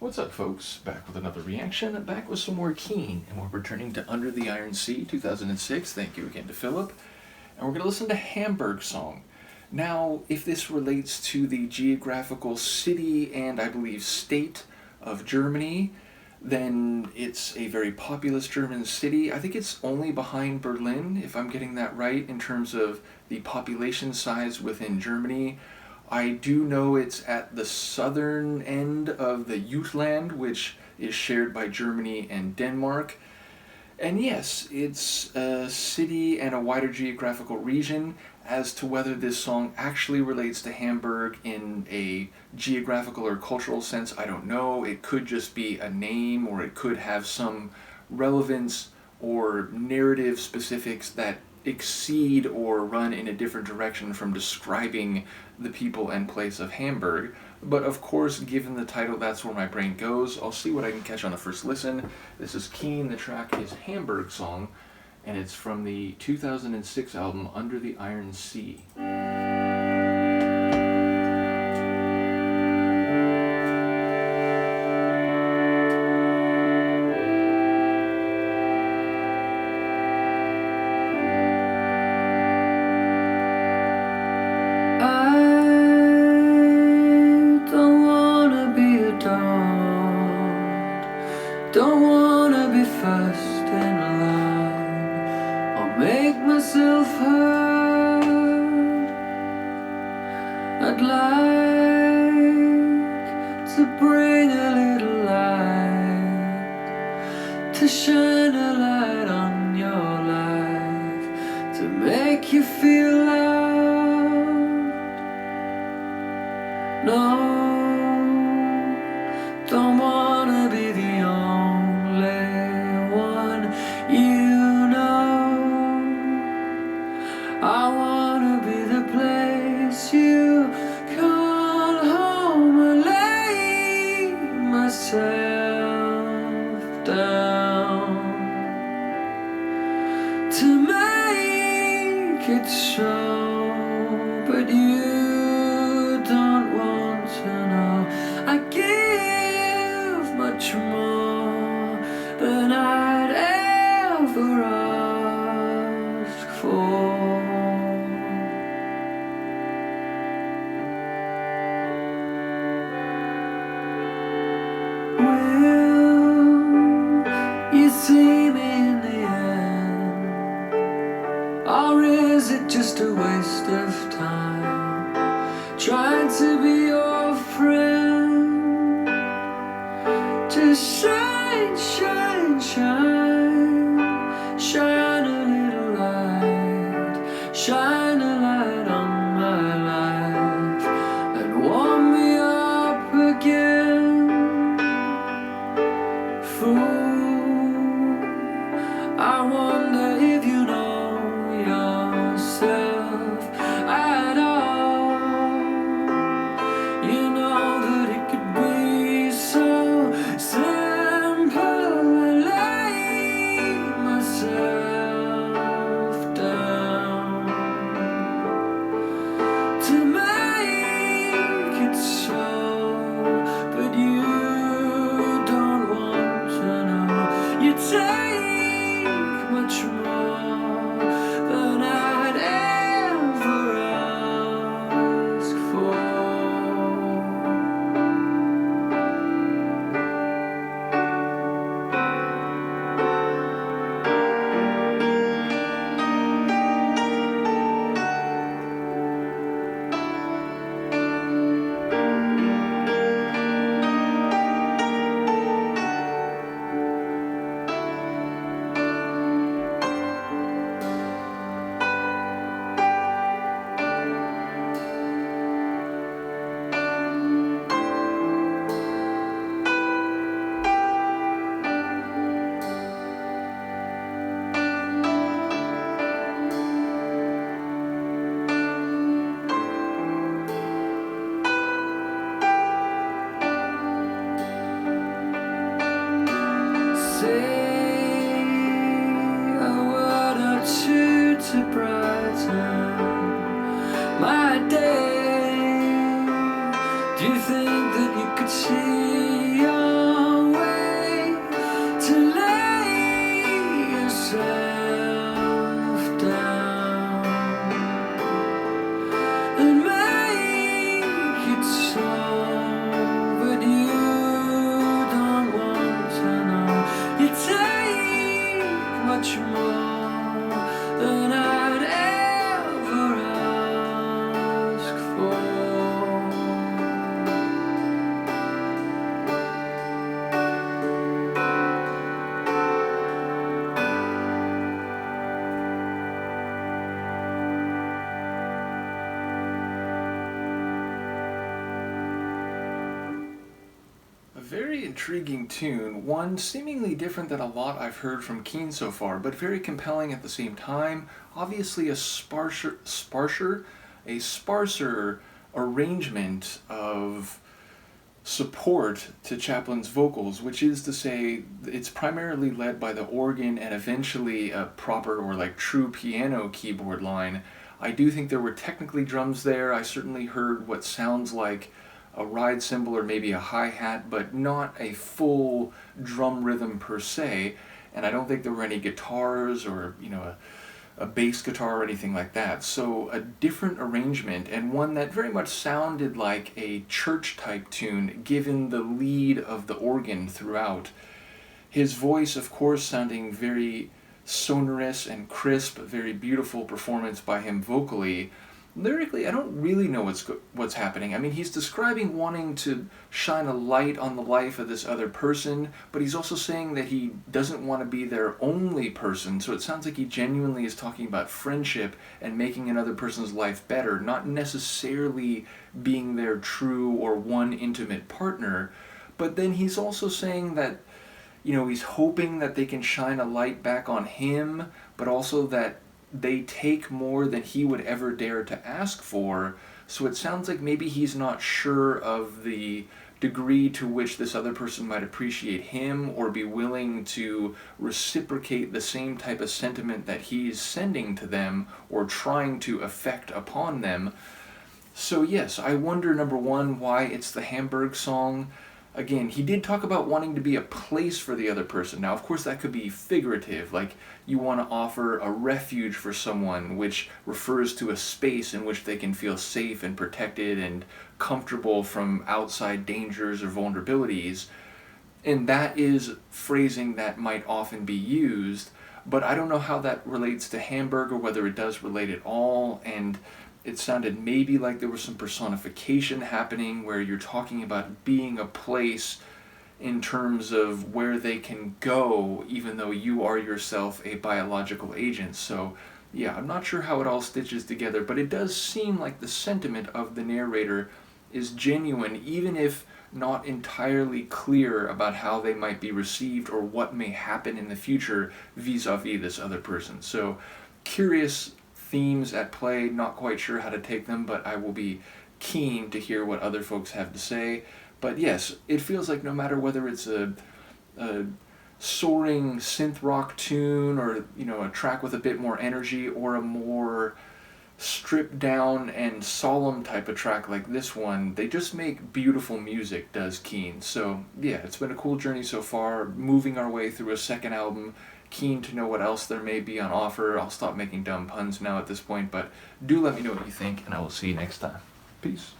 What's up, folks? Back with another reaction, back with some more Keane, and we're returning to Under the Iron Sea, 2006. Thank you again to Philip. And we're going to listen to Hamburg song. Now, if this relates to the geographical city and I believe state of Germany, then it's a very populous German city. I think it's only behind Berlin, if I'm getting that right, in terms of the population size within Germany. I do know it's at the southern end of the Jutland, which is shared by Germany and Denmark. And yes, it's a city and a wider geographical region. As to whether this song actually relates to Hamburg in a geographical or cultural sense, I don't know. It could just be a name, or it could have some relevance or narrative specifics that exceed or run in a different direction from describing the people and place of Hamburg. But of course, given the title, that's where my brain goes. I'll see what I can catch on the first listen. This is Keane, the track is Hamburg Song, and it's from the 2006 album Under the Iron Sea. Don't wanna be first in line or make myself heard. I'd like to bring a little light, to shine a light on your life, to make you feel loved. No, don't wanna be the only one you know. I wanna be the place you call home. I lay myself down to make it so, but you don't want to know. I give much more than I'd ever ask for. Will you see me in the end, or is it just a waste of time trying to be your friend? Just shine, shine, shine, shine a little light, shine a light on my life and warm me up again. Fool, I wonder if you know yourself at all. You know that it could be so simple. I lay myself down to make it so, but you don't want to know. You take much more than I'd ever ask for. Say a word or two to brighten my day. Do you think that you could see your very intriguing tune, one seemingly different than a lot I've heard from Keane so far, but very compelling at the same time. Obviously a sparser arrangement of support to Chaplin's vocals, which is to say it's primarily led by the organ and eventually a proper or like true piano keyboard line. I do think there were technically drums there. I certainly heard what sounds like a ride cymbal or maybe a hi-hat, but not a full drum rhythm per se. And I don't think there were any guitars or, a bass guitar or anything like that. So a different arrangement, and one that very much sounded like a church-type tune given the lead of the organ throughout. His voice, of course, sounding very sonorous and crisp, very beautiful performance by him vocally. Lyrically, I don't really know what's happening. I mean, he's describing wanting to shine a light on the life of this other person, but he's also saying that he doesn't want to be their only person, so it sounds like he genuinely is talking about friendship and making another person's life better, not necessarily being their true or one intimate partner. But then he's also saying that, he's hoping that they can shine a light back on him, but also that they take more than he would ever dare to ask for. So it sounds like maybe he's not sure of the degree to which this other person might appreciate him or be willing to reciprocate the same type of sentiment that he's sending to them or trying to effect upon them. So yes, I wonder, number one, why it's the Hamburg song. Again, he did talk about wanting to be a place for the other person. Now, of course, that could be figurative, like you want to offer a refuge for someone, which refers to a space in which they can feel safe and protected and comfortable from outside dangers or vulnerabilities. And that is phrasing that might often be used, but I don't know how that relates to Hamburg or whether it does relate at all. And it sounded maybe like there was some personification happening where you're talking about being a place in terms of where they can go even though you are yourself a biological agent. So yeah, I'm not sure how it all stitches together, but it does seem like the sentiment of the narrator is genuine, even if not entirely clear about how they might be received or what may happen in the future vis-a-vis this other person. So curious themes at play, not quite sure how to take them, but I will be keen to hear what other folks have to say. But yes, it feels like no matter whether it's a soaring synth rock tune or a track with a bit more energy or a more stripped down and solemn type of track like this one, they just make beautiful music, does Keane. So yeah, it's been a cool journey so far, moving our way through a second album. Keen to know what else there may be on offer. I'll stop making dumb puns now at this point, but do let me know what you think, and I will see you next time. Peace.